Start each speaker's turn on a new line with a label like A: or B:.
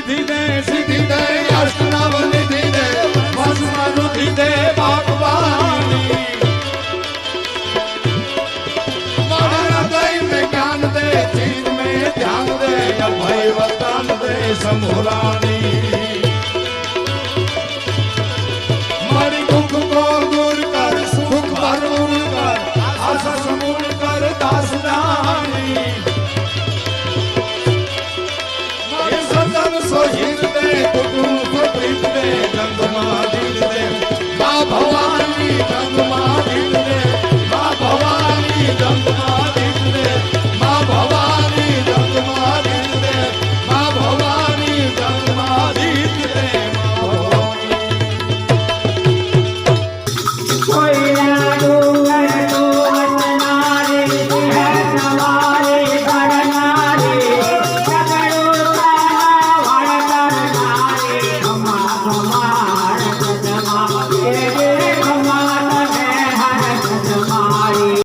A: रिधि दे सिद्धि दे अष्टनव निधि दे भस्मनुधि दे भगवानी मन हृदय में ज्ञान दे चित्त में ध्यान दे अभय वरदान दे शंभुरानी मणि दुख को दूर कर सुख भरपूर कर आशा समूल कर दास जानी ये सतन सोहित दे कुटुम को प्रीत दे गंगमा दिल दे माँ भवानी गंगमा दिल दे माँ भवानी गंगमा